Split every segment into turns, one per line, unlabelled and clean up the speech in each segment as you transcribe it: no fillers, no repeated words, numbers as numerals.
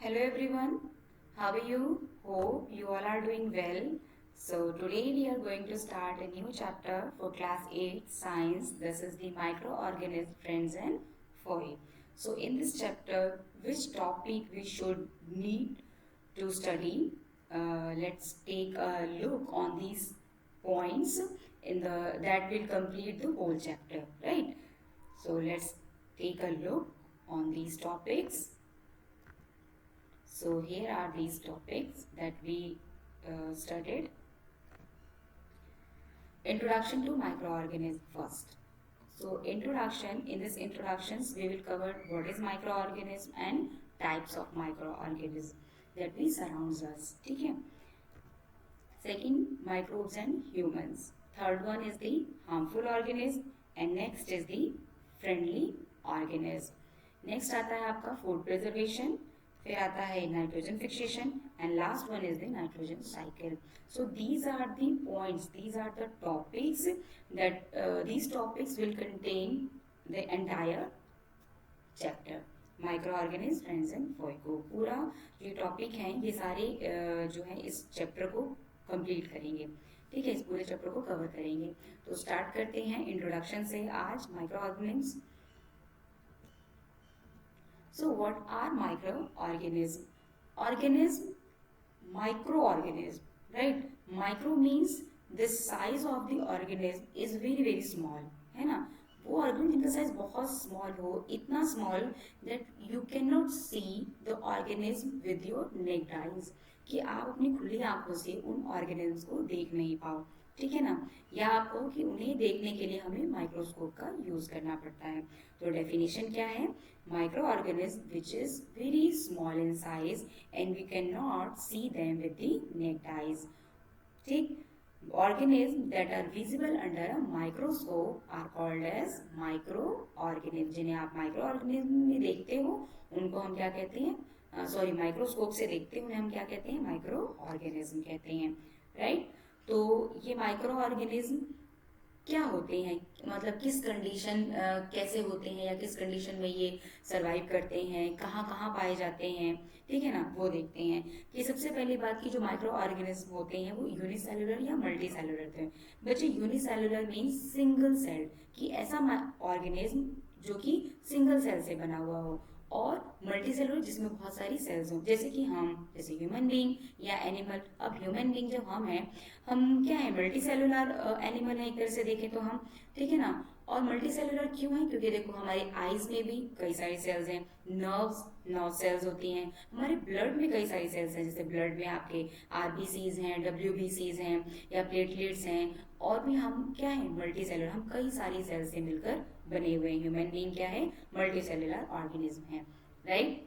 Hello everyone, how are you? Hope you all are doing well. So today we are going to start a new chapter for class 8 science. This is the microorganism friends and foe. So in this chapter, which topic we should need to study? Let's take a look on these points in the that will complete the whole chapter, right? So let's take a look on these topics. So here are these topics that we studied. Introduction to microorganism first. So introduction, in this introductions we will cover what is microorganism and types of microorganism that we surrounds us. ठीक है. Second, microbes and humans. Third one is the harmful organism and next is the friendly organism. Next आता है आपका food preservation. फिर आता है nitrogen fixation and last one is the nitrogen cycle. So these are the points, these are the topics that these topics will contain the entire chapter microorganism friends and foe को. पूरा ये topic हैं ये सारे जो है इस chapter को कंप्लीट करेंगे. ठीक है, इस पूरे चैप्टर को कवर करेंगे. तो स्टार्ट करते हैं इंट्रोडक्शन से आज micro organism. So what are microorganism? Organism, microorganism, right? Micro means the size of the organism is very small, है ना. वो ऑर्गेनिज्म जिनका साइज बहुत स्मॉल हो, इतना small that you can not see the organism with your naked eyes, कि आप अपनी खुली आंखों से उन ऑर्गेनिज्म को देख नहीं पाओ. ठीक है ना. या आपको कि उन्हें देखने के लिए हमें माइक्रोस्कोप का यूज करना पड़ता है. तो डेफिनेशन क्या है? Micro organism which is very small in size and we can not see them with the naked eyes. ठीक. Organisms that are visible under a microscope are called as microorganisms. जिन्हें आप microorganism में देखते हो उनको हम क्या कहते हैं? सॉरी, माइक्रोस्कोप से देखते हैं उन्हें हम क्या कहते हैं? माइक्रोऑर्गेनिज्म कहते हैं. राइट. तो ये माइक्रो ऑर्गेनिज्म क्या होते हैं, मतलब किस कंडीशन कैसे होते हैं या किस कंडीशन में ये सरवाइव करते हैं, कहाँ कहाँ पाए जाते हैं. ठीक है ना, वो देखते हैं. कि सबसे पहली बात की जो माइक्रो ऑर्गेनिज्म होते हैं वो यूनिसेलुलर या मल्टी सेलुलर होते हैं. बच्चे यूनिसेलुलर मीन्स सिंगल सेल, कि ऐसा ऑर्गेनिज्म जो कि सिंगल सेल से बना हुआ हो, और मल्टी सेलुलर जिसमें बहुत सारी सेल्स हों, जैसे कि हम, जैसे ह्यूमन बीइंग या एनिमल. अब ह्यूमन बीइंग जब हम हैं, हम क्या है? मल्टी सेलुलर एनिमल है एक तरह से देखें तो हम. ठीक है ना. और मल्टी सेलुलर क्यों है? क्योंकि देखो हमारे आईज में भी कई सारी सेल्स हैं, नर्व सेल्स होती हैं, हमारे ब्लड में कई सारी सेल्स हैं, जैसे ब्लड में आपके आरबीसीज हैं, डब्ल्यूबीसीज हैं या प्लेटलेट्स हैं. और भी हम क्या है? मल्टी सेलुलर, हम कई सारी सेल्स से मिलकर बने हुए हैं. ह्यूमन बीइंग क्या है? मल्टी सेलुलर ऑर्गेनिज्म है. राइट.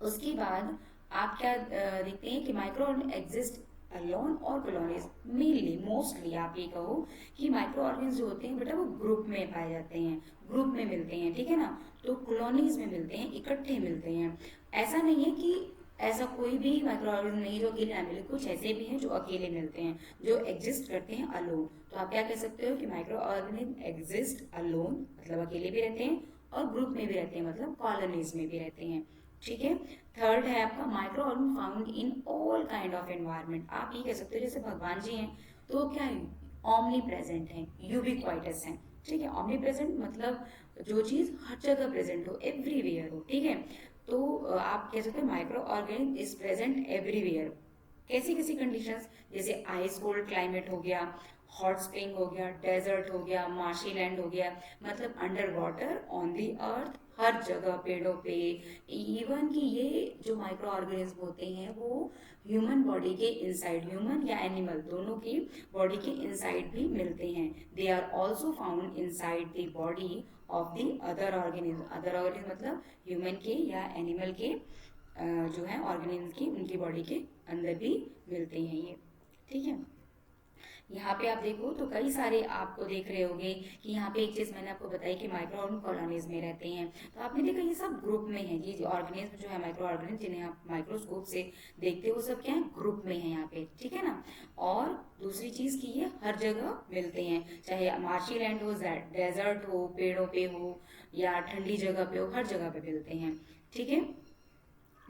उसके बाद आप क्या देखते हैं कि माइक्रो एग्जिस्ट अलोन और कॉलोनीज. मेनली मोस्टली आप ये कहो कि माइक्रो ऑर्गेनिज्म जो होते हैं बेटा वो ग्रुप में पाए जाते हैं, ग्रुप में मिलते हैं. ठीक है ना. तो कॉलोनीज में मिलते हैं, इकट्ठे मिलते हैं. ऐसा नहीं है कि ऐसा कोई भी माइक्रो ऑर्गेनिज्म नहीं जो अकेले ना मिले. कुछ ऐसे भी हैं जो अकेले मिलते हैं, जो एग्जिस्ट करते हैं अलोन. तो आप क्या कह सकते हो कि माइक्रो ऑर्गेनिज्म एग्जिस्ट अलोन, मतलब अकेले भी रहते हैं, और ग्रुप में भी रहते हैं, मतलब कॉलोनीज में भी रहते हैं. ठीक है. थर्ड है आपका micro organism found in all kind of environment. आप ये कह सकते हो जैसे भगवान जी हैं तो क्या है? ऑमनी प्रेजेंट है, यूबिक्वाइटस है. ठीक है. ऑमनी प्रेजेंट मतलब जो चीज हर जगह प्रेजेंट हो, एवरीवेयर हो. ठीक है. तो आप कह सकते हो micro organism is present everywhere. कैसी कैसी कंडीशंस? जैसे आइस कोल्ड क्लाइमेट हो गया, हॉट स्प्रिंग हो गया, डेजर्ट हो गया, मार्शी लैंड हो गया, मतलब अंडर वाटर, ऑन दी अर्थ, हर जगह, पेड़ों पे. इवन कि ये जो माइक्रो ऑर्गेनिज्म होते हैं वो ह्यूमन बॉडी के इनसाइड, ह्यूमन या एनिमल दोनों की बॉडी के इनसाइड भी मिलते हैं. They are also found inside the body of the other organism. Other organism मतलब ह्यूमन के या एनिमल के जो है ऑर्गेनिज्म की, उनकी बॉडी के अंदर भी मिलते हैं ये. ठीक है. यहाँ पे आप देखो तो कई सारे आपको देख रहे होंगे कि यहाँ पे एक चीज मैंने आपको बताई कि माइक्रो ऑर्गेनिज्म कॉलोनीज में रहते हैं. तो आपने देखा ये सब ग्रुप में है. ये ऑर्गेनिज्म जो है माइक्रो ऑर्गेनिज्म जिन्हें आप माइक्रोस्कोप से देखते हो वो सब क्या है? ग्रुप में है यहाँ पे. ठीक है ना. और दूसरी चीज की ये हर जगह मिलते हैं, चाहे मार्शी लैंड हो, डेजर्ट हो, पेड़ों पे हो, या ठंडी जगह पे हो, हर जगह पे मिलते हैं. ठीक है.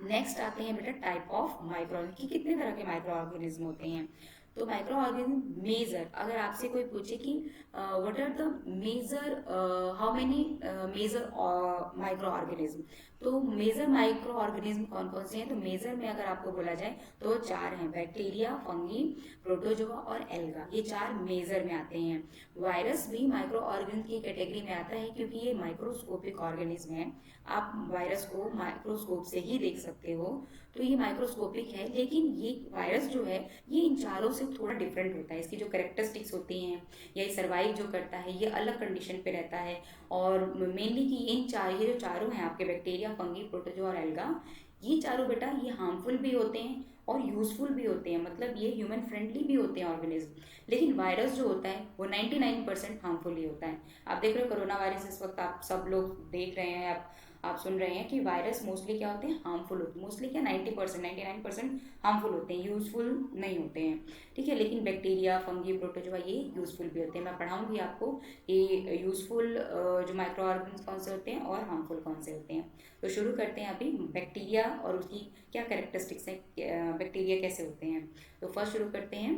नेक्स्ट आते हैं बेटा टाइप ऑफ माइक्रो कि कितने तरह के माइक्रो ऑर्गेनिज्म होते हैं। तो माइक्रो ऑर्गेनिज्म मेजर, अगर आपसे कोई पूछे कि what are the major, how many major micro organism, तो मेजर माइक्रो ऑर्गेनिज्म कौन कौन से हैं, तो मेजर में अगर आपको बोला जाए तो 4 हैं, बैक्टीरिया, फंगी, प्रोटोजोआ और एल्गा, ये 4 मेजर में आते हैं। वायरस भी माइक्रो ऑर्गेनिज्म की कैटेगरी में आता है क्योंकि ये माइक्रोस्कोपिक ऑर्गेनिज्म है। आप वायरस को माइक्रोस्कोप से ही देख सकते हो, तो ये माइक्रोस्कोपिक है। लेकिन ये वायरस जो है ये इन चारों से थोड़ा डिफरेंट होता है, इसकी जो कैरेक्टरिस्टिक्स होती हैं या ये सर्वाइव जो करता है ये अलग कंडीशन पे रहता है। और मेनली कि ये जो चारों हैं आपके, बैक्टीरिया, फंगी, प्रोटोजोआ और एल्गा, ये चारों बेटा ये हार्मफुल भी होते हैं और यूजफुल भी होते हैं, मतलब ये ह्यूमन फ्रेंडली भी होते हैं ऑर्गेनिज्म। लेकिन वायरस जो होता है वो 99% हार्मफुल ही होता है। आप देख रहे हो कोरोना वायरस इस वक्त आप सब लोग देख रहे हैं, आप सुन रहे हैं कि वायरस मोस्टली क्या होते हैं, हार्मफुल होते हैं। मोस्टली क्या 90% 99% हार्मफुल होते हैं, यूजफुल नहीं होते हैं, ठीक है। लेकिन बैक्टीरिया, फंगी, प्रोटोजोआ ये यूजफुल भी होते हैं। मैं पढ़ाऊंगी आपको ये यूजफुल जो माइक्रो ऑर्गेनिज्म कौन से होते हैं और हार्मफुल कौन से होते हैं। तो शुरू करते हैं अभी बैक्टीरिया और उसकी क्या कैरेक्टरिस्टिक्स है, बैक्टीरिया कैसे होते हैं। तो फर्स्ट शुरू करते हैं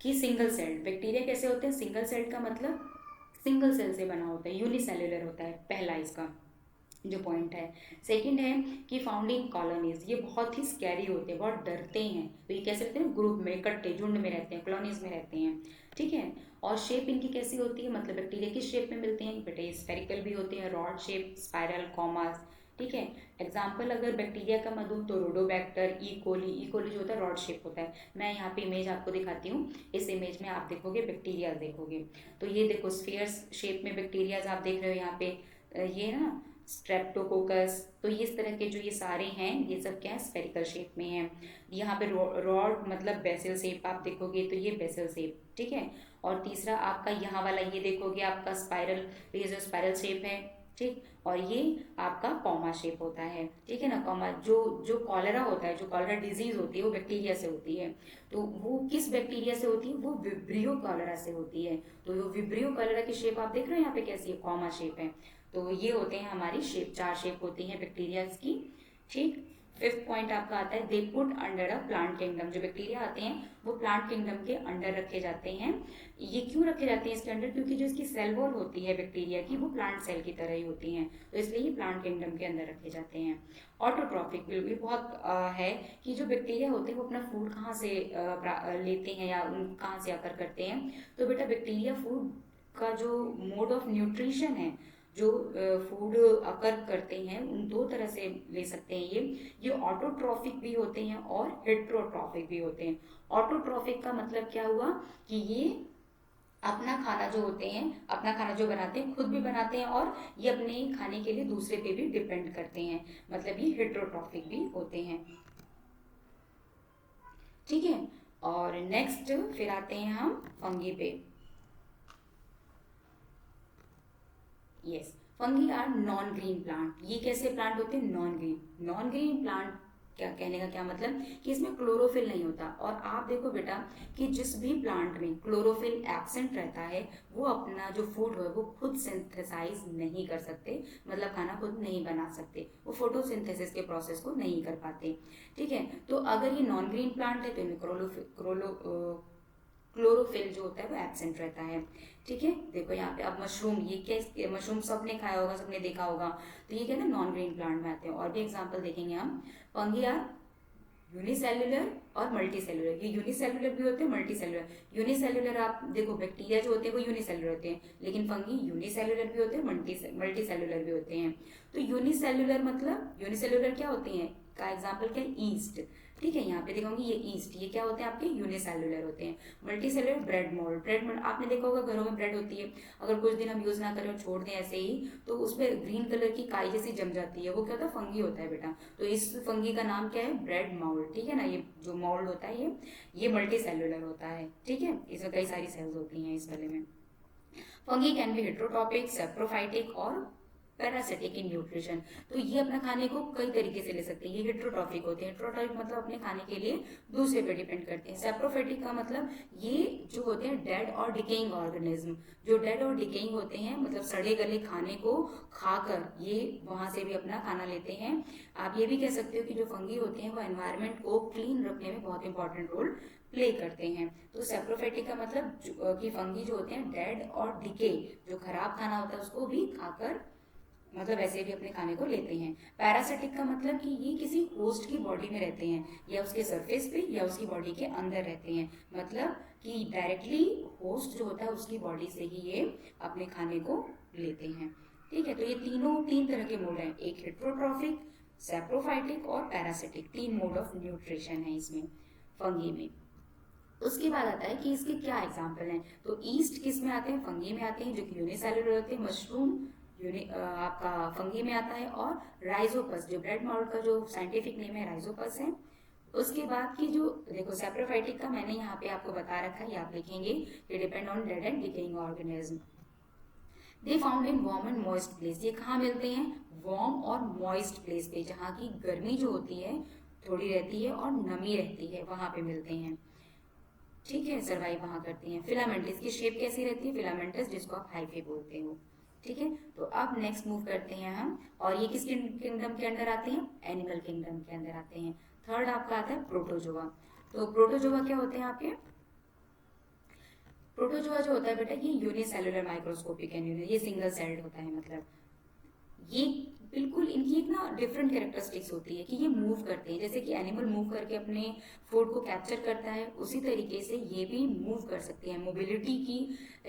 कि सिंगल सेल बैक्टीरिया कैसे होते हैं। सिंगल सेल का मतलब सिंगल सेल से बना होता है, यूनिसेल्युलर होता है, पहला इसका जो पॉइंट है। सेकंड है कि फाउंडिंग कॉलोनीज, ये बहुत ही स्कैरी होते हैं, बहुत डरते हैं। तो ये कैसे रहते हैं, ग्रुप में, इकट्ठे, झुंड में रहते हैं, कॉलोनीज में रहते हैं, ठीक है। और शेप इनकी कैसी होती है, मतलब बैक्टीरिया किस शेप में मिलते हैं बेटे, स्फेरिकल भी होते हैं, रॉड शेप, स्पाइरल, कॉमास, ठीक है। एग्जाम्पल अगर बैक्टीरिया का मैं दूँ तो रोडोबैक्टर, ई कोली जो होता है रॉड शेप होता है। मैं यहाँ पे इमेज आपको दिखाती हूँ, इस इमेज में आप देखोगे बैक्टीरिया देखोगे, तो ये देखो स्फीयर्स शेप में बैक्टीरियाज आप देख रहे हो यहाँ पे, ये ना स्ट्रेप्टोकोकस, तो ये इस तरह के जो ये सारे हैं ये सब क्या है, स्फेरिकल शेप में है। यहाँ पे रॉड मतलब बेसल शेप आप देखोगे तो ये बेसल शेप, ठीक है। और तीसरा आपका यहाँ वाला ये देखोगे आपका स्पाइरल, तो ये जो स्पाइरल शेप है, ठीक। और ये आपका कॉमा शेप होता है, ठीक है ना। कॉमा जो जो कॉलेरा होता है, जो कॉलेरा डिजीज होती है वो बैक्टीरिया से होती है। तो वो किस बैक्टीरिया से होती है, वो विब्रियो कॉलेरा से होती है। तो वो विब्रियो कॉलेरा की शेप आप देख रहे हो यहाँ पे कैसी है, कॉमा शेप है। तो ये होते हैं हमारी शेप, 4 शेप होती हैं बैक्टीरियाज की, ठीक। फिफ्थ पॉइंट आपका आता है they put under a plant kingdom, जो बैक्टीरिया आते हैं वो प्लांट किंगडम के अंडर रखे जाते हैं। ये क्यों रखे जाते हैं इसके अंडर, क्योंकि जो इसकी सेल वॉल होती है बैक्टीरिया की वो प्लांट सेल की तरह ही होती हैं, तो इसलिए ये प्लांट किंगडम के अंदर रखे जाते हैं। ऑटोट्रॉफिक भी बहुत है कि जो बैक्टीरिया होते हैं वो अपना फूड कहाँ से लेते हैं या कहाँ से आकर करते हैं। तो बेटा बैक्टीरिया फूड का जो मोड ऑफ न्यूट्रिशन है, जो फूड अकर करते हैं उन 2 तरह से ले सकते हैं ये ऑटोट्रॉफिक भी होते हैं और हेट्रोट्रॉफिक भी होते हैं। ऑटोट्रॉफिक का मतलब क्या हुआ कि ये अपना खाना जो होते हैं, अपना खाना जो बनाते हैं खुद भी बनाते हैं और ये अपने खाने के लिए दूसरे पे भी डिपेंड करते हैं, मतलब ये हेट्रोट्रॉफिक भी होते हैं, ठीक है। और नेक्स्ट फिर आते हैं हम फंगी पे। Yes, fungi are non green plant. ये कैसे प्लांट होते हैं, non green. Non green plant क्या कहने का क्या मतलब कि इसमें क्लोरोफिल नहीं होता। और आप देखो बेटा कि जिस भी प्लांट में क्लोरोफिल एब्सेंट रहता है वो अपना जो फूड है वो खुद सिंथेसाइज नहीं कर सकते, मतलब खाना खुद नहीं बना सकते, वो फोटोसिंथेसिस के प्रोसेस को नहीं कर पाते, ठीक है। तो अगर ये नॉन ग्रीन प्लांट है तो इनमें क्लोरोफिल जो होता है वो एब्सेंट रहता है, ठीक है। देखो यहाँ पे अब मशरूम, ये क्या, मशरूम सबने खाया होगा, सबने देखा होगा, तो ये क्या ना नॉन ग्रीन प्लांट में आते हैं। और भी एग्जांपल देखेंगे हम। फंगी आर यूनिसेल्युलर और मल्टी सेल्युलर, ये यूनिसेल्युलर भी होते हैं, मल्टी सेल्युलर। यूनिसेल्युलर आप देखो बैक्टीरिया जो होते हैं वो यूनिसेल्युलर होते हैं, लेकिन फंगी यूनिसेल्युलर भी होते हैं, मल्टी सेल्युलर भी होते हैं। तो यूनिसेल्युलर मतलब यूनिसेल्युलर क्या होते हैं का एग्जाम्पल क्या है, ईस्ट, ठीक है। यहाँ पे देखोगे ये ईस्ट, ये क्या होते हैं आपके यूनिसेल्युलर होते हैं। Multi cellular bread mould, bread mould आपने देखा होगा घरों में ब्रेड होती है, अगर कुछ दिन हम यूज ना करें और छोड़ दें ऐसे ही तो उसमें ग्रीन कलर की काई जैसी जम जाती है, वो क्या होता है, फंगी होता है बेटा। तो इस फंगी का नाम क्या है, ब्रेड मोल्ड, ठीक है ना। ये जो मोल्ड होता है ये मल्टी सेल्युलर होता है, ठीक है। इसमें कई सारी सेल्स होती हैं इस वाले में। फंगी कैन बी हेट्रोटॉपिक, सेप्रोफाइटिक और पैरासिटिक इन न्यूट्रिशन। तो ये अपना खाने को कई तरीके से ले सकते हैं। ये हेट्रोट्रॉफिक होते हैं। हेट्रोट्रॉफिक मतलब अपने खाने के लिए दूसरे पे डिपेंड करते हैं। सैप्रोफाइटिक का मतलब ये जो होते हैं डेड और डिकेइंग ऑर्गेनिज्म, जो डेड और डिकेइंग होते हैं मतलब सड़े गले खाने को खाकर ये वहां से भी अपना खाना लेते हैं। आप ये भी कह सकते हो कि जो फंगी होते हैं वो एनवायरमेंट को क्लीन रखने में बहुत इंपॉर्टेंट रोल प्ले करते हैं। तो सैप्रोफाइटिक का मतलब कि फंगी जो होते हैं डेड और डिके, जो खराब खाना होता है उसको भी खाकर मतलब वैसे भी अपने खाने को लेते हैं। पैरासिटिक का मतलब कि ये किसी होस्ट की बॉडी में रहते हैं, या उसके सरफेस पे या उसकी बॉडी के अंदर रहते हैं। मतलब कि डायरेक्टली होस्ट जो होता है उसकी बॉडी से ही ये अपने खाने को लेते हैं। ठीक है, तो ये तीन तरह के मोड हैं, एक हेट्रोट्रॉफिक, सैप्रोफाइटिक और पैरासिटिक। 3 मोड ऑफ न्यूट्रिशन है इसमें फंगी में। उसके बाद आता है कि इसके क्या एग्जाम्पल हैं। तो ईस्ट किस में आते हैं, फंगी में आते हैं, जो कि यूनिसेलुलर होते हैं। मशरूम आपका फंगी में आता है। और राइजोपस, जो ब्रेड माउल्ट का जो साइंटिफिक नेम है राइजोपस है। उसके बाद की जो देखो सैप्रोफाइटिक का मैंने यहाँ पे आपको बता रखा है, ये आप लिखेंगे, ये depend on dead and decaying organism. They found in warm and moist place. ये कहाँ मिलते हैं, वार्म और मॉइस्ट प्लेस पे, जहाँ की गर्मी जो होती है थोड़ी रहती है और नमी रहती है, वहां पे मिलते हैं। ठीक है, सर्वाइव वहां करते हैं। फिलामेंटस की शेप कैसी रहती है, फिलामेंटस, जिसको आप हाइफे बोलते हो। ठीक है, तो अब नेक्स्ट मूव करते हैं हम, और ये किस किंगडम के अंदर आते हैं, एनिमल किंगडम के अंदर आते हैं। थर्ड आपका आता है प्रोटोजोआ। तो प्रोटोजोआ क्या होते हैं आपके, प्रोटोजोआ जो होता है बेटा ये यूनिसेलुलर माइक्रोस्कोपिक एनिमल, ये सिंगल सेल्ड होता है। मतलब ये बिल्कुल इनकी एक ना डिफरेंट कैरेक्टरिस्टिक्स होती है कि ये मूव करते हैं, जैसे कि एनिमल मूव करके अपने फूड को कैप्चर करता है, उसी तरीके से ये भी मूव कर सकते हैं। मोबिलिटी की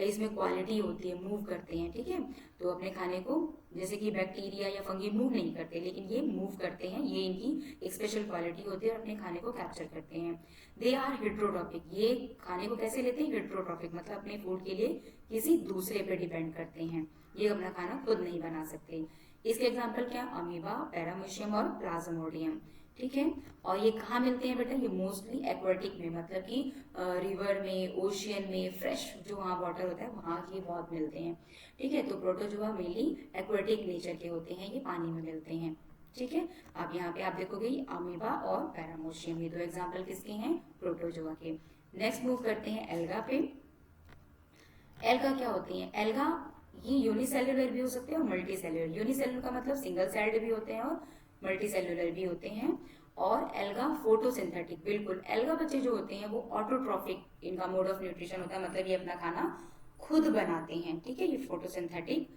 इसमें क्वालिटी होती है, मूव करते हैं। ठीक है, तो अपने खाने को, जैसे कि बैक्टीरिया या फंगी मूव नहीं करते, लेकिन ये मूव करते हैं, ये इनकी एक स्पेशल क्वालिटी होती है और अपने खाने को कैप्चर करते हैं। दे आर हेट्रोट्रॉपिक, ये खाने को कैसे लेते हैं, हेट्रोट्रॉपिक मतलब अपने फूड के लिए किसी दूसरे पे डिपेंड करते हैं, ये अपना खाना खुद नहीं बना सकते। इसके एग्जाम्पल क्या, अमीबा, पैरामीशियम और प्लाज्मोडियम। ठीक है, और ये कहाँ मिलते हैं बेटा, ये मोस्टली एक्वाटिक में, मतलब कि रिवर में, ओशियन में, फ्रेश जो वहाँ वाटर होता है वहाँ ये बहुत मिलते हैं। ठीक है, तो प्रोटोजोआ मेनली एक्वाटिक नेचर के होते हैं, ये पानी में मिलते हैं। ठीक है, अब यहाँ पे आप देखोगे अमीबा और पैरामीशियम, ये 2 एग्जाम्पल किसके हैं, प्रोटोजोआ के। नेक्स्ट मूव करते हैं एल्गा पे। एल्गा क्या होती है, एल्गा ये यूनिसेलुलर भी हो सकते हैं और मल्टी सेलुलर। यूनिसेलुलर का मतलब सिंगल सेल्ड भी होते हैं और मल्टी सेलुलर भी होते हैं। और एल्गा फोटोसिंथेटिक, बिल्कुल एल्गा बच्चे जो होते हैं वो ऑटोट्रॉफिक, इनका मोड ऑफ न्यूट्रिशन होता है, मतलब ये अपना खाना खुद बनाते हैं। ठीक है, ये फोटोसिंथेटिक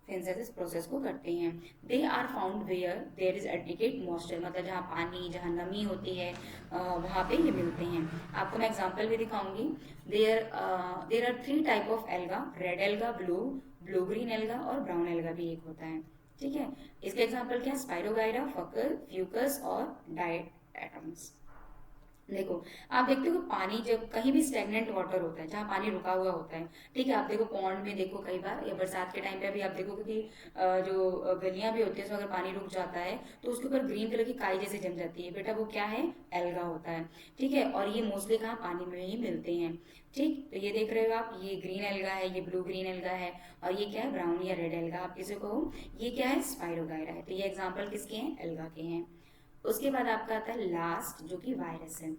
सिंथेसिस प्रोसेस को करते हैं। They are found where there is adequate moisture, मतलब जहाँ पानी, जहाँ नमी होती है वहाँ पे ये मिलते हैं। आपको मैं एग्जांपल भी दिखाऊंगी। There are 3 type of algae, red algae, blue green algae और ब्राउन एल्गा भी एक होता है। ठीक है, इसके एग्जांपल क्या है, स्पाइरोगाइरा, फकल, फ्यूकस और डायटम्स। देखो आप देखते हो पानी जब कहीं भी स्टेगनेंट वाटर होता है, जहाँ पानी रुका हुआ होता है, ठीक है, आप देखो पॉन्ड में देखो कई बार, या बरसात के टाइम पे भी आप देखो कि जो गलियां भी होती है उसमें अगर पानी रुक जाता है तो उसके ऊपर ग्रीन कलर की काई जैसे जम जाती है, बेटा वो क्या है, एल्गा होता है। ठीक है, और ये मोस्टली कहाँ, पानी में ही मिलते हैं। ठीक, तो ये देख रहे हो आप, ये ग्रीन एल्गा है, ये ब्लू ग्रीन एल्गा है, और ये क्या है, ब्राउन या रेड एल्गा आप किसी को, ये क्या है, स्पाइरोगाइरा है। तो ये एग्जाम्पल किसके हैं, एल्गा के हैं। उसके बाद आपका आता है लास्ट, जो कि वायरस है।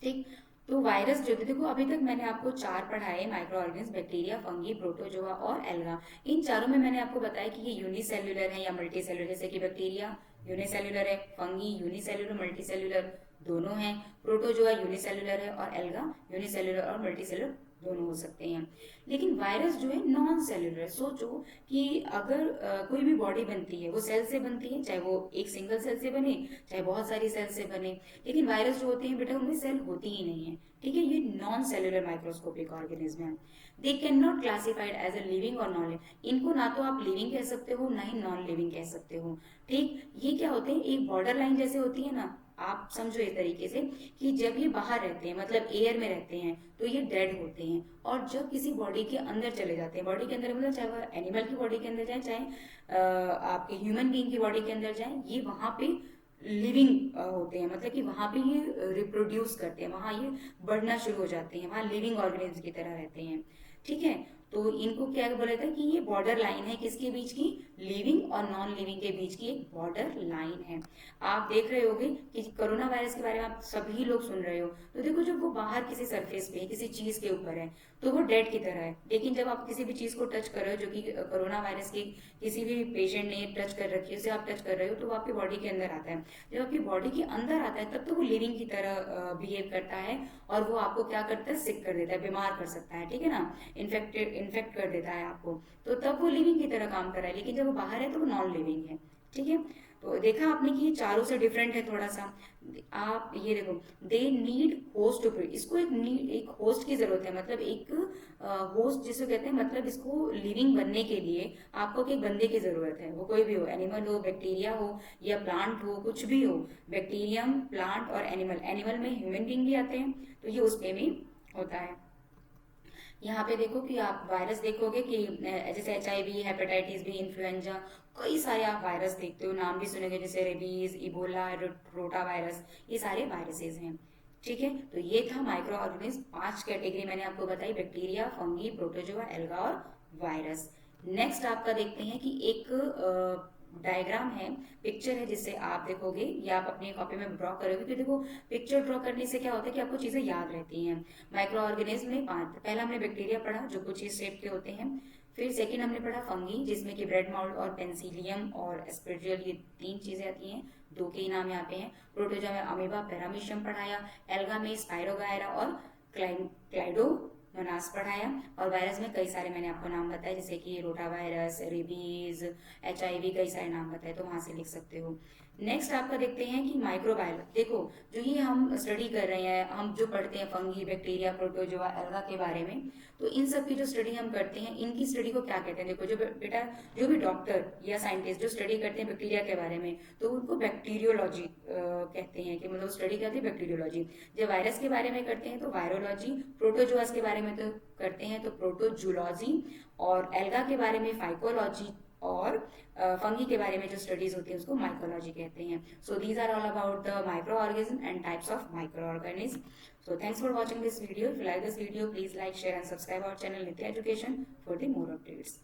ठीक, तो वायरस जो देखो अभी तक मैंने आपको 4 पढ़ाए, micro organism, bacteria, fungi, protozoa और एल्गा। इन चारों में मैंने आपको बताया कि ये यूनिसेल्युलर है या मल्टी सेलुलर, जैसे कि बैक्टीरिया यूनिसेल्युलर है, फंगी यूनिसेल्युलर मल्टी सेलुलर दोनों हैं, प्रोटोजोआ यूनिसेल्युलर है और एल्गा यूनिसेल्युलर और मल्टी सेलुलर दोनों हो सकते हैं। लेकिन वायरस जो है नॉन सेलुलर। सोचो कि अगर कोई भी बॉडी बनती है वो सेल से बनती है, चाहे वो एक सिंगल सेल से बने चाहे बहुत सारी सेल से बने, लेकिन वायरस जो होते हैं बेटा उनमें सेल होती ही नहीं है। ठीक है, ये नॉन सेलुलर माइक्रोस्कोपिक ऑर्गेनिज्म है। They can not classified as a living or non living, इनको ना तो आप लिविंग कह सकते हो ना ही नॉन लिविंग कह सकते हो। ठीक, ये क्या होते हैं, एक बॉर्डर लाइन जैसे होती है ना, आप समझो इस तरीके से कि जब ये बाहर रहते हैं मतलब एयर में रहते हैं तो ये डेड होते हैं, और जब किसी बॉडी के अंदर चले जाते हैं, बॉडी के अंदर मतलब चाहे वह एनिमल की बॉडी के अंदर जाए चाहे आपके ह्यूमन बीइंग की बॉडी के अंदर जाए, ये वहां पे लिविंग होते हैं, मतलब कि वहां पे ये रिप्रोड्यूस करते हैं, वहां ये बढ़ना शुरू हो जाते हैं, वहां लिविंग ऑर्गेनिज्म की तरह रहते हैं। ठीक है, तो इनको क्या बोला जाता है कि ये बॉर्डर लाइन है किसके बीच की, लिविंग और नॉन लिविंग के बीच की एक बॉर्डर लाइन है। आप देख रहे होगे कि कोरोना वायरस के बारे में आप सभी लोग सुन रहे हो, तो देखो जब वो बाहर किसी सरफेस पे किसी चीज के ऊपर है तो वो डेड की तरह है, लेकिन जब आप किसी भी चीज को टच कर रहे हो जो कि कोरोना वायरस की किसी भी पेशेंट ने टच कर रखी है उसे आप टच कर रहे हो तो वो आपकी बॉडी के अंदर आता है। जब आपकी बॉडी के अंदर आता है तब तो वो लिविंग की तरह बिहेव करता है और वो आपको क्या करता है, सिक कर देता है, बीमार कर सकता है, ठीक है ना, इन्फेक्ट कर देता है आपको, तो तब वो लिविंग की तरह काम कर रहा है, लेकिन जब वो बाहर है तो वो नॉन लिविंग है, ठीक है। तो देखा आपने कि ये चारों से डिफरेंट है थोड़ा सा। आप ये देखो, दे नीड होस्ट टू, इसको एक होस्ट की जरूरत है, मतलब एक होस्ट जिसे कहते हैं, मतलब इसको लिविंग बनने के लिए आपको एक बंदे की जरूरत है, वो कोई भी हो, एनिमल हो, बैक्टीरिया हो या प्लांट हो, कुछ भी हो, बैक्टीरियम, प्लांट और एनिमल, एनिमल में ह्यूमन बींग भी आते हैं, तो ये उस पे भी होता है। यहाँ पे देखो कि आप वायरस देखोगे कि जैसे HIV, हेपेटाइटिस बी, इन्फ्लुएंजा, कई सारे आप वायरस देखते हो, नाम भी सुनेंगे जैसे रेबीज, इबोला, रोटा वायरस, ये सारे वायरसेस हैं, ठीक है। तो ये था माइक्रो ऑर्गेनिज्म, 5 कैटेगरी मैंने आपको बताई, बैक्टीरिया, फंगी, प्रोटोजोआ, एल्गा और वायरस। नेक्स्ट आपका देखते हैं कि एक डायग्राम है, पिक्चर है, जिससे आप देखोगे या आप अपनी कॉपी में ड्रॉ करोगे, कि देखो पिक्चर ड्रॉ करने से क्या होता है कि आपको चीजें याद रहती हैं। माइक्रो ऑर्गेनिज्म में 5, पहला हमने बैक्टीरिया पढ़ा जो कुछ इस शेप के होते हैं, फिर सेकंड हमने पढ़ा फंगी जिसमें कि ब्रेड माउल्ट और पेंसिलियम और एस्पेरिजियल, ये 3 चीजें आती हैं, 2 के ही नाम यहाँ पे हैं। प्रोटोजोआ में अमीबा, पैरामीशियम पढ़ाया, एल्गा में स्पाइरोगायरा और क्लाइडोमोनास पढ़ाया, और वायरस में कई सारे मैंने आपको नाम बताए जैसे कि रोटा वायरस, रेबीज, HIV, कई सारे नाम बताए, तो वहां से लिख सकते हो। नेक्स्ट आपका देखते हैं कि माइक्रोबायोलॉजी, देखो जो ये हम स्टडी कर रहे हैं, हम जो पढ़ते हैं फंगी, बैक्टीरिया, प्रोटोजोआ, एल्गा के बारे में, तो इन सब की जो स्टडी हम करते हैं, इनकी स्टडी को क्या कहते हैं, देखो जो बेटा जो भी डॉक्टर या साइंटिस्ट जो स्टडी करते हैं बैक्टीरिया के बारे में, तो उनको बैक्टीरियोलॉजी कहते हैं, कि मतलब स्टडी करते हैं बैक्टीरियोलॉजी। जब वायरस के बारे में करते हैं तो वायरोलॉजी, प्रोटोजोआस के बारे में तो करते हैं तो प्रोटोजूलॉजी, और एल्गा के बारे में फाइकोलॉजी, और फंगी के बारे में जो स्टडीज होती है उसको माइकोलॉजी कहते हैं। So these are all about the micro organism and types of micro organism. So thanks for watching this video. If you like this video, please like, share and subscribe our channel Nitya Education for the more updates.